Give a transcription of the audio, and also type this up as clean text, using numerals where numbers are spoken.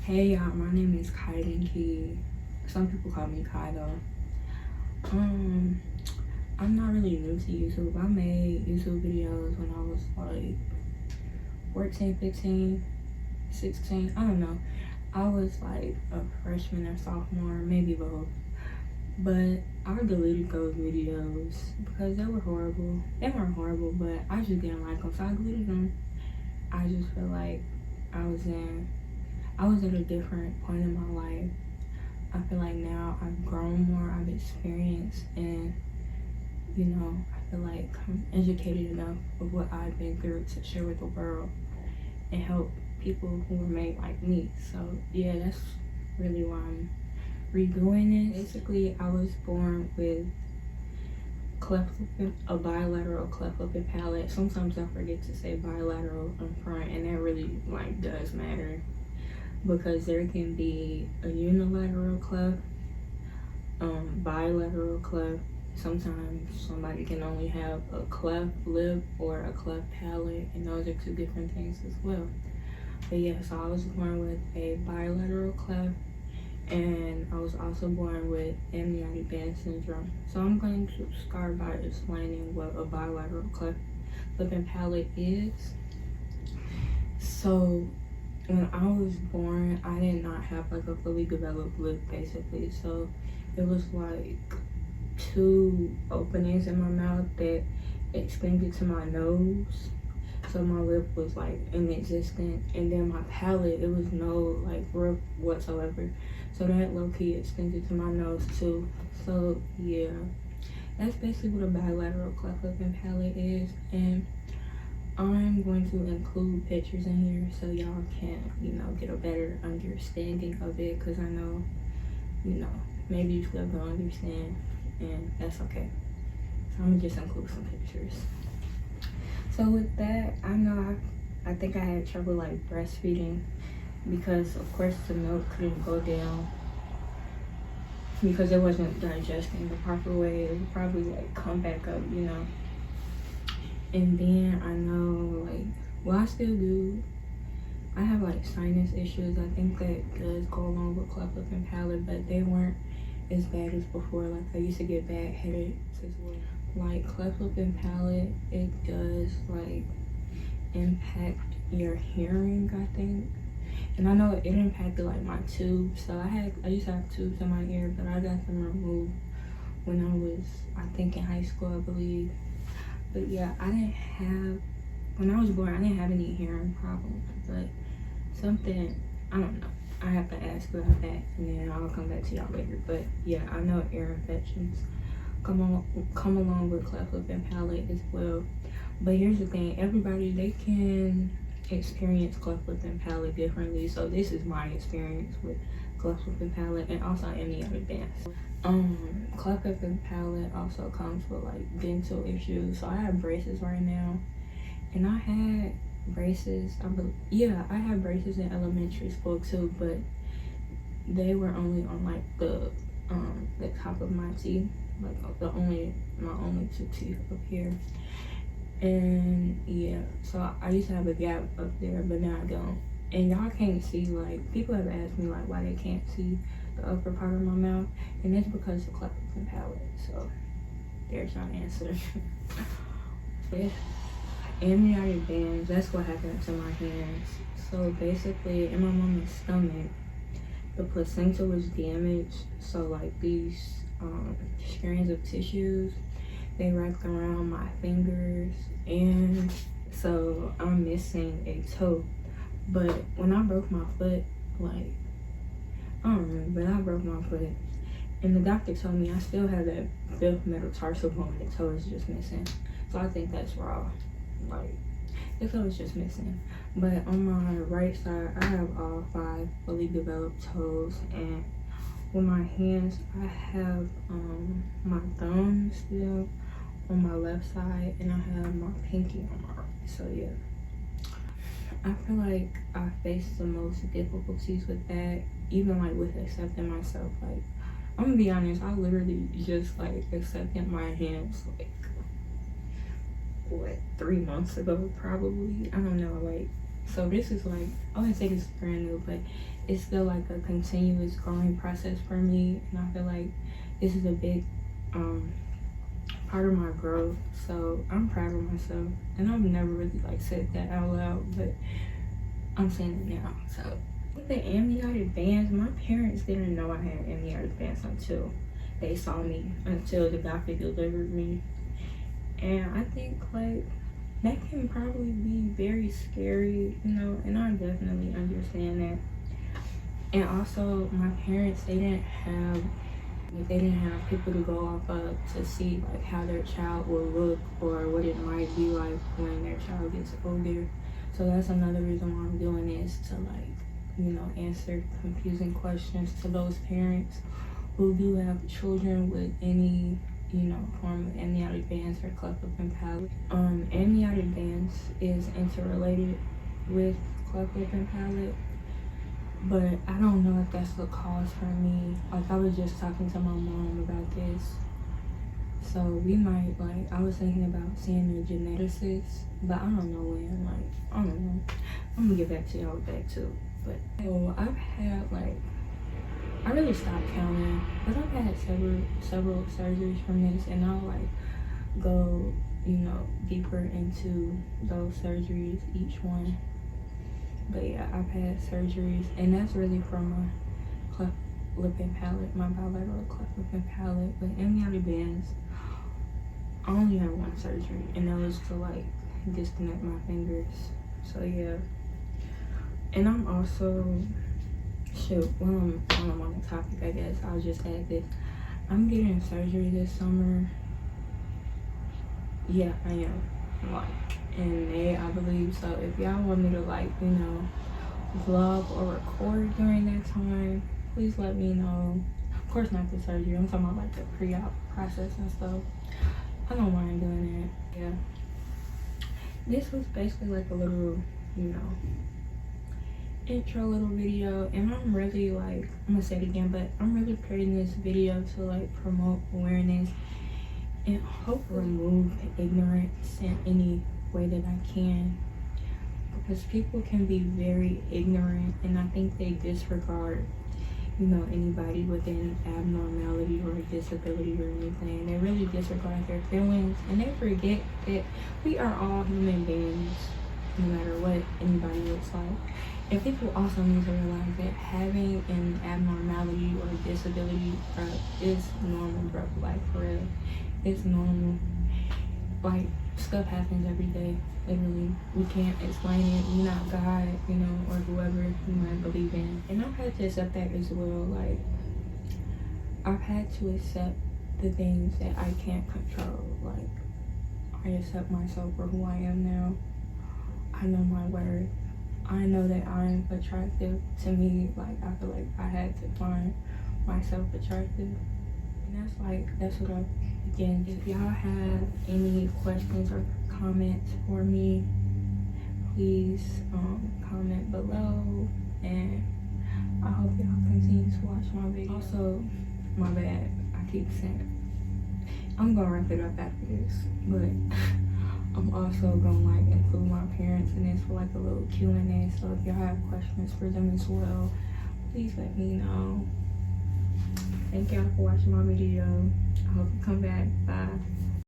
Hey y'all, my name is Key. Some people call me Kai though. I'm not really new to YouTube. I made YouTube videos when I was like 14, 15, 16. I don't know. I was like a freshman or sophomore, maybe both. But I deleted those videos because they were horrible. They weren't horrible, but I just didn't like them, so I deleted them. I just feel like I was at a different point in my life. I feel like now I've grown more, I've experienced, and I feel like I'm educated enough of what I've been through to share with the world and help people who were made like me. So yeah, that's really why I'm redoing it. Basically, I was born with a bilateral cleft lip and palate. Sometimes I forget to say bilateral in front, and that really does matter, because there can be a unilateral cleft, bilateral cleft. Sometimes somebody can only have a cleft lip or a cleft palate, and those are two different things as well. But yeah, so I was born with a bilateral cleft, and I was also born with amniotic band syndrome. So I'm going to start by explaining what a bilateral cleft lip and palate is. So when I was born, I did not have like a fully developed lip, basically. So it was like two openings in my mouth that extended to my nose. So my lip was like inexistent, and then my palate, it was no like roof whatsoever. So that low-key extended to my nose too. So yeah, that's basically what a bilateral cleft lip and palate is. And I'm going to include pictures in here so y'all can, get a better understanding of it, because I know, maybe you still don't understand, and that's okay. So I'm gonna just include some pictures. So with that, I think I had trouble like breastfeeding, because of course the milk couldn't go down because it wasn't digesting the proper way. It would probably like come back up, And then I know I still do. I have like sinus issues. I think that does go along with cleft lip and palate, but they weren't as bad as before. Like I used to get bad headaches as well. Like cleft lip and palate, it does like impact your hearing, I think. And I know it impacted like my tubes. So I used to have tubes in my ear, but I got them removed when I was, I think, in high school, I believe. But yeah, when I was born, I didn't have any hearing problems, but something, I don't know. I have to ask about that, and then I'll come back to y'all later. But yeah, I know ear infections come along with cleft lip and palate as well. But here's the thing, everybody, they can experience cleft lip and palate differently. So this is my experience with cleft lip and palate, and also amniotic bands. Cleft lip and palate also comes with like dental issues. So I have braces right now, and I had braces, I had braces in elementary school too, but they were only on like the top of my teeth, like my only two teeth up here. And yeah, so I used to have a gap up there, but now I don't. And y'all can't see, like, people have asked me like why they can't see the upper part of my mouth, and it's because of cleft lip and palate. So there's my answer. Yeah. Amniotic bands, that's what happened to my hands. So basically, in my mama's stomach, the placenta was damaged. So like these strands of tissues, they wrapped around my fingers, and so I'm missing a toe. But when I broke my foot, like, I don't remember, but I broke my foot, and the doctor told me I still have that fifth metatarsal bone, the toe is just missing. So I think that's raw. Like, the toe is just missing. But on my right side, I have all 5 fully developed toes, and with my hands, I have my thumb still on my left side, and I have my pinky on my right. So yeah, I feel like I faced the most difficulties with that, even like with accepting myself. Like, I'm gonna be honest, I literally just like accepted my hands like 3 months ago, probably. I don't know, like, so this is like, I wouldn't say this is brand new, but it's still like a continuous growing process for me, and I feel like this is a big part of my growth. So I'm proud of myself, and I've never really like said that out loud, but I'm saying it now. So with the amniotic bands, my parents didn't know I had amniotic bands until they saw me, until the doctor delivered me. And I think like that can probably be very scary, you know, and I definitely understand that. And also my parents, they didn't have people to go off of to see like how their child will look or what it might be like when their child gets older. So that's another reason why I'm doing this, to like, you know, answer confusing questions to those parents who do have children with any, you know, form of amniotic bands or cleft lip and palate. Amniotic bands is interrelated with cleft lip and palate, but I don't know if that's the cause for me. Like, I was just talking to my mom about this. So we might, like, I was thinking about seeing a geneticist, but I don't know when. Like, I don't know. I'm gonna get back to y'all with that too. But so I've had like, I really stopped counting, but I've had several surgeries from this, and I'll like go, you know, deeper into those surgeries, each one. But yeah, I've had surgeries, and that's really from my cleft lip and palate, my bilateral cleft lip and palate. But amniotic bands, I only had one surgery, and that was to like disconnect my fingers. So yeah, and I'm also, shoot, while I'm on the topic, I guess I'll just add this. I'm getting surgery this summer. Yeah, I am. Like in May, I believe. So if y'all want me to like, you know, vlog or record during that time, please let me know. Of course not the surgery. I'm talking about like the pre-op process and stuff. I don't mind doing that. Yeah. This was basically like a little, you know, intro little video, and I'm really like, I'm gonna say it again, but I'm really creating this video to like promote awareness and hope remove ignorance in any way that I can, because people can be very ignorant, and I think they disregard, you know, anybody with an abnormality or a disability or anything. They really disregard their feelings, and they forget that we are all human beings, no matter what anybody looks like. And people also need to realize that having an abnormality or a disability is normal, bro. Like, for real. It's normal. Like, stuff happens every day, literally. We can't explain it. We're not God, you know, or whoever you might believe in. And I've had to accept that as well. Like, I've had to accept the things that I can't control. Like, I accept myself for who I am now. I know my worth. I know that I'm attractive. To me, like, I feel like I had to find myself attractive. And that's what again, if y'all have any questions or comments for me, please comment below. And I hope y'all continue to watch my videos. Also, my bad, I keep saying, I'm gonna wrap it up after this, but I'm also gonna like include my parents in this for like a little Q&A. So if y'all have questions for them as well, please let me know. Thank y'all for watching my video. I hope you come back. Bye.